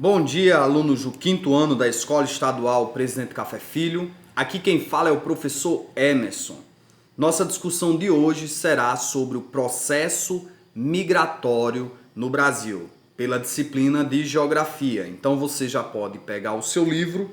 Bom dia, alunos do quinto ano da Escola Estadual Presidente Café Filho. Aqui quem fala é o professor Emerson. Nossa discussão de hoje será sobre o processo migratório no Brasil, pela disciplina de Geografia. Então você já pode pegar o seu livro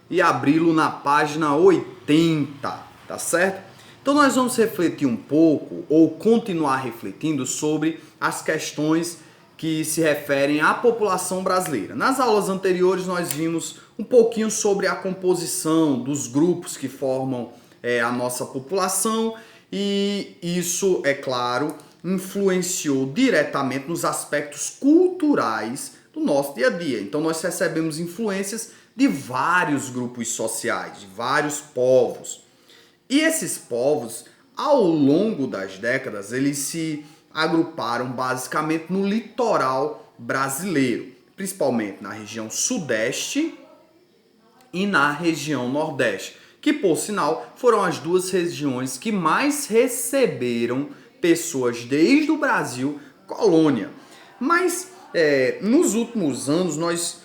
e abri-lo na página 80, tá certo? Então nós vamos refletir um pouco, ou continuar refletindo sobre as questões que se referem à população brasileira. Nas aulas anteriores nós vimos um pouquinho sobre a composição dos grupos que formam a nossa população e isso, é claro, influenciou diretamente nos aspectos culturais do nosso dia a dia. Então nós recebemos influências de vários grupos sociais, de vários povos. E esses povos, ao longo das décadas, eles se agruparam basicamente no litoral brasileiro, principalmente na região sudeste e na região nordeste, que por sinal foram as duas regiões que mais receberam pessoas desde o Brasil colônia. Mas nos últimos anos nós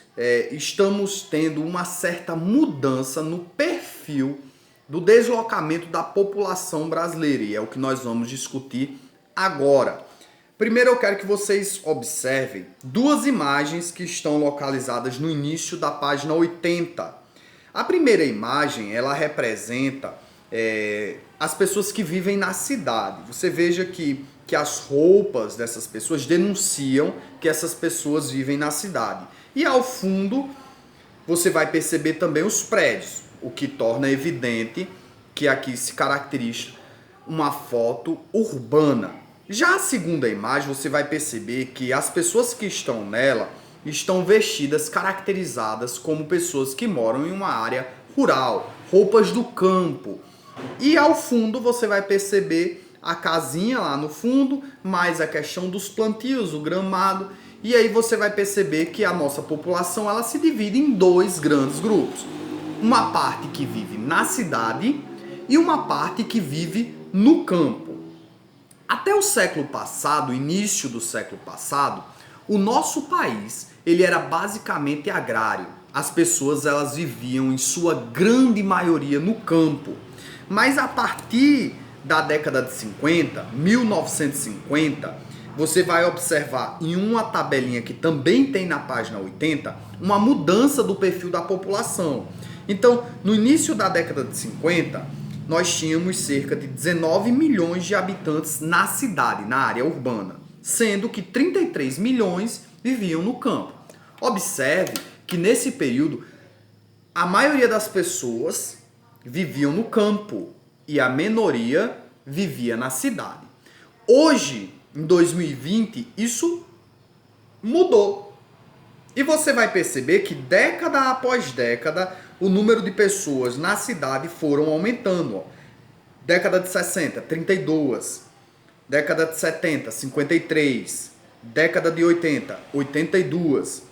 estamos tendo uma certa mudança no perfil do deslocamento da população brasileira e é o que nós vamos discutir agora. Primeiro eu quero que vocês observem duas imagens que estão localizadas no início da página 80. A primeira imagem, ela representa as pessoas que vivem na cidade. Você veja que as roupas dessas pessoas denunciam que essas pessoas vivem na cidade. E ao fundo você vai perceber também os prédios, o que torna evidente que aqui se caracteriza uma foto urbana. Já a segunda imagem, você vai perceber que as pessoas que estão nela estão vestidas, caracterizadas como pessoas que moram em uma área rural, roupas do campo. E ao fundo você vai perceber a casinha lá no fundo, mais a questão dos plantios, o gramado. E aí você vai perceber que a nossa população ela se divide em dois grandes grupos. Uma parte que vive na cidade e uma parte que vive no campo. Até o século passado, início do século passado, o nosso país ele era basicamente agrário. As pessoas elas viviam em sua grande maioria no campo. Mas a partir da década de 50, 1950, você vai observar em uma tabelinha que também tem na página 80, uma mudança do perfil da população. Então, no início da década de 50, nós tínhamos cerca de 19 milhões de habitantes na cidade, na área urbana, sendo que 33 milhões viviam no campo. Observe que nesse período, a maioria das pessoas viviam no campo e a minoria vivia na cidade. Hoje, em 2020, isso mudou. E você vai perceber que década após década, o número de pessoas na cidade foram aumentando. Década de 60, 32. Década de 70, 53. Década de 80, 82.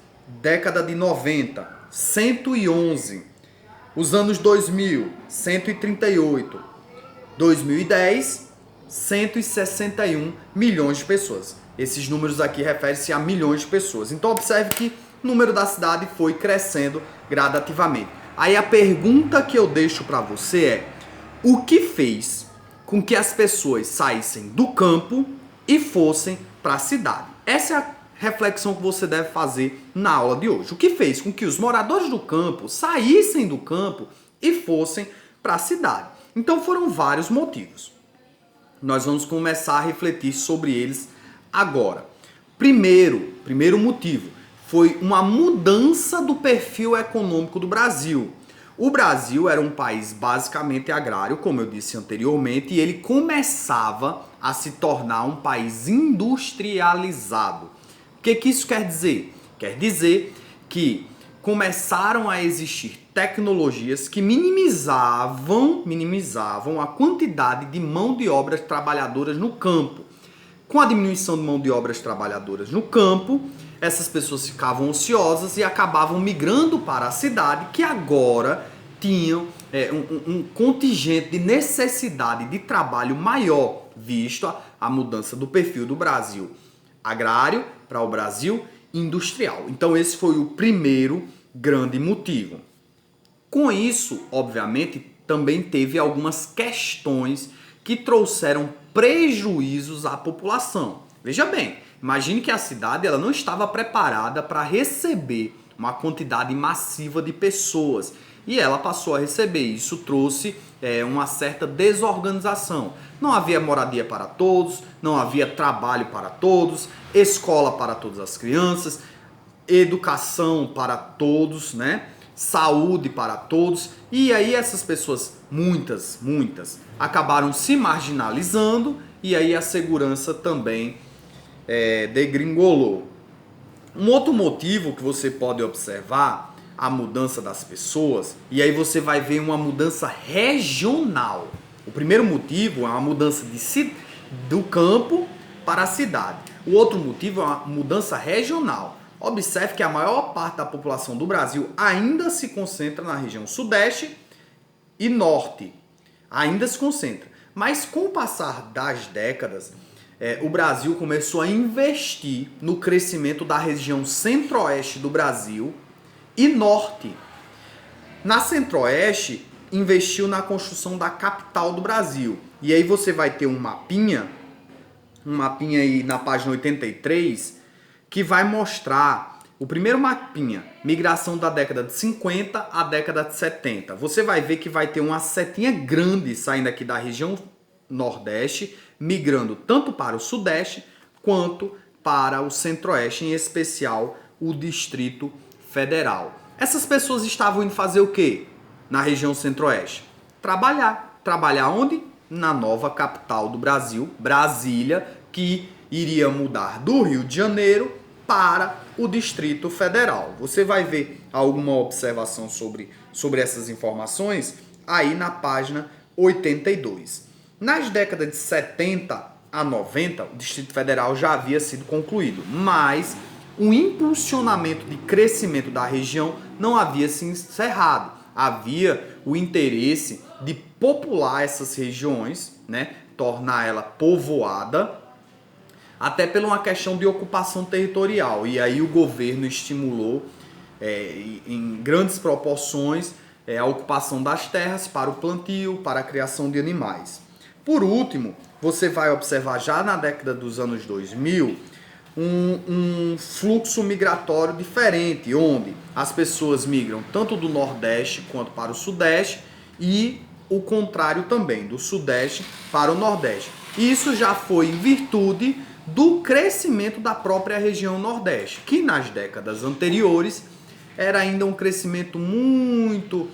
Década de 90, 111. Os anos 2000, 138. 2010, 161 milhões de pessoas. Esses números aqui referem-se a milhões de pessoas. Então observe que o número da cidade foi crescendo gradativamente. Aí a pergunta que eu deixo para você é: o que fez com que as pessoas saíssem do campo e fossem para a cidade? Essa é a reflexão que você deve fazer na aula de hoje. O que fez com que os moradores do campo saíssem do campo e fossem para a cidade? Então foram vários motivos. Nós vamos começar a refletir sobre eles agora. Primeiro motivo foi uma mudança do perfil econômico do Brasil. O Brasil era um país basicamente agrário, como eu disse anteriormente, e ele começava a se tornar um país industrializado. O que isso quer dizer? Quer dizer que começaram a existir tecnologias que minimizavam a quantidade de mão de obras trabalhadoras no campo. Com a diminuição de mão de obras trabalhadoras no campo, essas pessoas ficavam ociosas e acabavam migrando para a cidade, que agora tinham um contingente de necessidade de trabalho maior, visto a mudança do perfil do Brasil agrário para o Brasil industrial. Então esse foi o primeiro grande motivo. Com isso, obviamente, também teve algumas questões que trouxeram prejuízos à população. Veja bem, imagine que a cidade ela não estava preparada para receber uma quantidade massiva de pessoas e ela passou a receber. Isso trouxe uma certa desorganização. Não havia moradia para todos, não havia trabalho para todos, escola para todas as crianças, educação para todos, né? Saúde para todos. E aí essas pessoas, muitas, acabaram se marginalizando e aí a segurança também degringolou. Um outro motivo que você pode observar a mudança das pessoas, e aí você vai ver uma mudança regional. O primeiro motivo é uma mudança do campo para a cidade. O outro motivo é uma mudança regional. Observe que a maior parte da população do Brasil ainda se concentra na região sudeste e norte. Ainda se concentra. Mas com o passar das décadas, o Brasil começou a investir no crescimento da região centro-oeste do Brasil e norte. Na centro-oeste, investiu na construção da capital do Brasil. E aí você vai ter um mapinha aí na página 83, que vai mostrar o primeiro mapinha, migração da década de 50 à década de 70. Você vai ver que vai ter uma setinha grande saindo aqui da região nordeste, migrando tanto para o sudeste quanto para o centro-oeste, em especial o Distrito Federal. Essas pessoas estavam indo fazer o quê? Na região centro-oeste? Trabalhar. Trabalhar onde? Na nova capital do Brasil, Brasília, que iria mudar do Rio de Janeiro para o Distrito Federal. Você vai ver alguma observação sobre essas informações aí na página 82. Nas décadas de 70 a 90, o Distrito Federal já havia sido concluído, mas o impulsionamento de crescimento da região não havia se encerrado. Havia o interesse de popular essas regiões, né, tornar ela povoada, até por uma questão de ocupação territorial. E aí o governo estimulou em grandes proporções a ocupação das terras para o plantio, para a criação de animais. Por último, você vai observar já na década dos anos 2000 um fluxo migratório diferente, onde as pessoas migram tanto do Nordeste quanto para o Sudeste e o contrário também, do Sudeste para o Nordeste. Isso já foi em virtude do crescimento da própria região Nordeste, que nas décadas anteriores era ainda um crescimento muito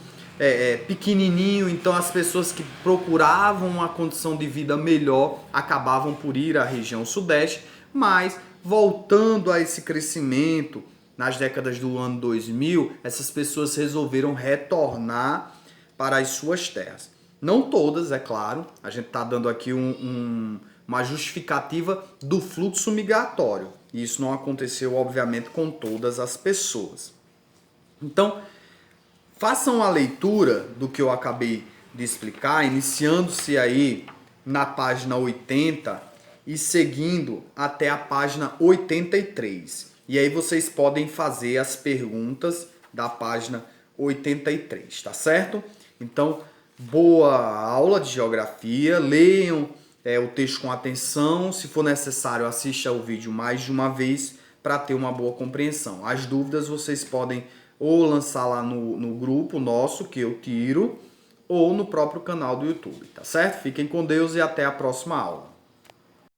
pequenininho, então as pessoas que procuravam uma condição de vida melhor acabavam por ir à região Sudeste, mas voltando a esse crescimento nas décadas do ano 2000, essas pessoas resolveram retornar para as suas terras. Não todas, é claro, a gente está dando aqui uma justificativa do fluxo migratório. E isso não aconteceu, obviamente, com todas as pessoas. Então, façam a leitura do que eu acabei de explicar, iniciando-se aí na página 80 e seguindo até a página 83. E aí vocês podem fazer as perguntas da página 83, tá certo? Então, boa aula de geografia, leiam o texto com atenção, se for necessário assista o vídeo mais de uma vez para ter uma boa compreensão. As dúvidas vocês podem ou lançar lá no grupo nosso que eu tiro, ou no próprio canal do YouTube, tá certo? Fiquem com Deus e até a próxima aula.